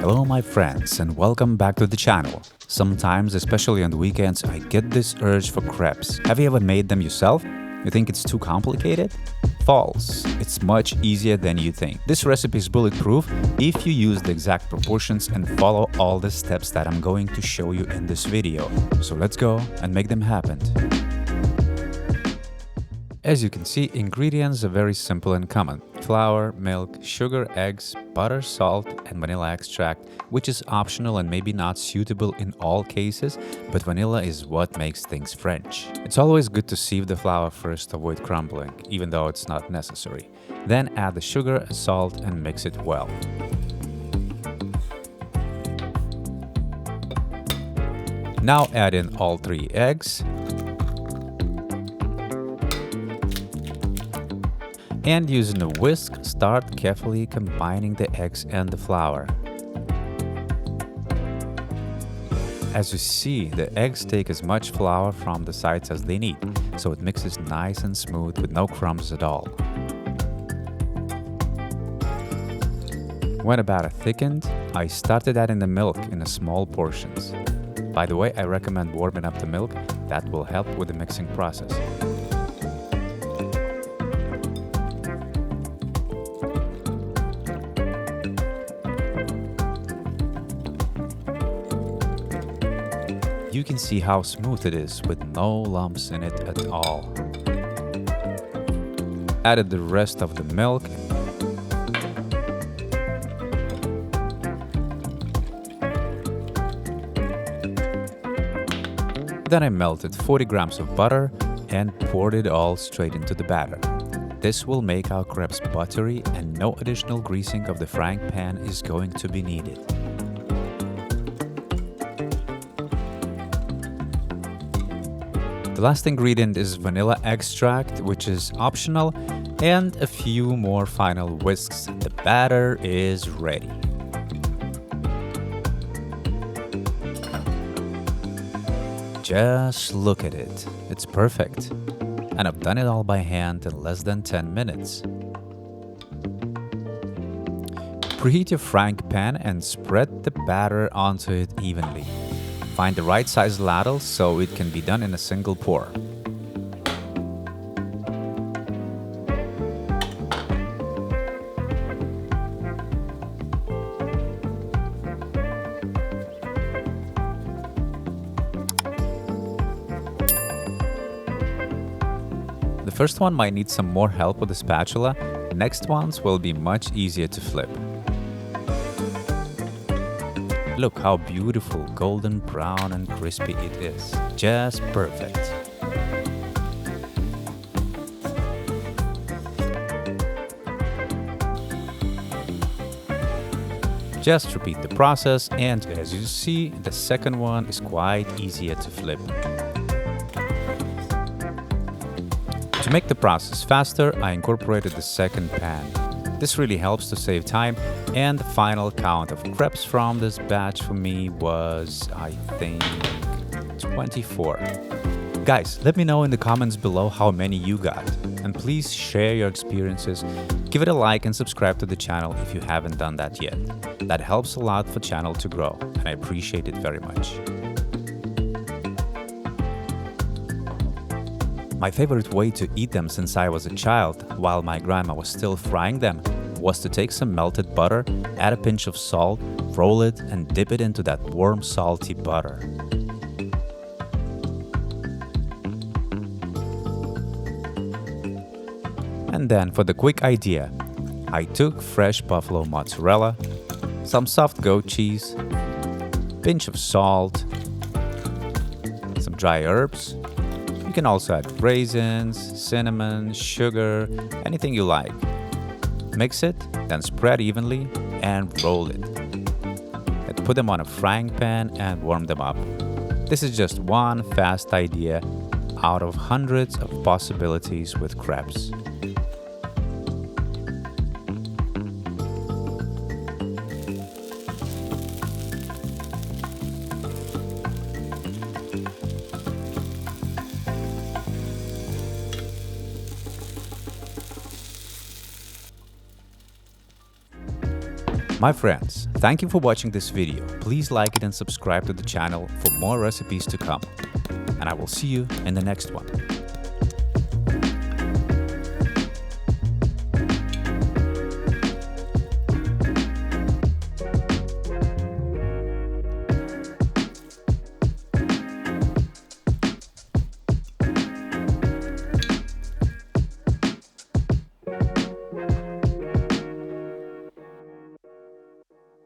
Hello my friends and welcome back to the channel. Sometimes, especially on the weekends, I get this urge for crepes. Have you ever made them yourself? You think it's too complicated? False. It's much easier than you think. This recipe is bulletproof if you use the exact proportions and follow all the steps that I'm going to show you in this video. So let's go and make them happen. As you can see, ingredients are very simple and common. Flour, milk, sugar, eggs, butter, salt, and vanilla extract, which is optional and maybe not suitable in all cases, but vanilla is what makes things French. It's always good to sieve the flour first to avoid crumbling, even though it's not necessary. Then add the sugar, salt, and mix it well. Now add in all 3 eggs. And using a whisk, start carefully combining the eggs and the flour. As you see, the eggs take as much flour from the sides as they need, so it mixes nice and smooth with no crumbs at all. When about thickened, I started adding the milk in small portions. By the way, I recommend warming up the milk. That will help with the mixing process. You can see how smooth it is with no lumps in it at all. Added the rest of the milk. Then I melted 40 grams of butter and poured it all straight into the batter. This will make our crepes buttery and no additional greasing of the frying pan is going to be needed. The last ingredient is vanilla extract, which is optional, and a few more final whisks. The batter is ready. Just look at it. It's perfect. And I've done it all by hand in less than 10 minutes. Preheat your frying pan and spread the batter onto it evenly. Find the right size ladle so it can be done in a single pour. The first one might need some more help with the spatula. Next ones will be much easier to flip. Look how beautiful, golden brown and crispy it is. Just perfect. Just repeat the process, and as you see, the second one is quite easier to flip. To make the process faster, I incorporated the second pan. This really helps to save time, and the final count of crepes from this batch for me was, I think, 24. Guys, let me know in the comments below how many you got, and please share your experiences. Give it a like and subscribe to the channel if you haven't done that yet. That helps a lot for the channel to grow, and I appreciate it very much. My favorite way to eat them since I was a child, while my grandma was still frying them, was to take some melted butter, add a pinch of salt, roll it, and dip it into that warm, salty butter. And then for the quick idea, I took fresh buffalo mozzarella, some soft goat cheese, pinch of salt, some dry herbs. You can also add raisins, cinnamon, sugar, anything you like. Mix it, then spread evenly and roll it. And put them on a frying pan and warm them up. This is just one fast idea out of hundreds of possibilities with crepes. My friends, thank you for watching this video. Please like it and subscribe to the channel for more recipes to come. And I will see you in the next one.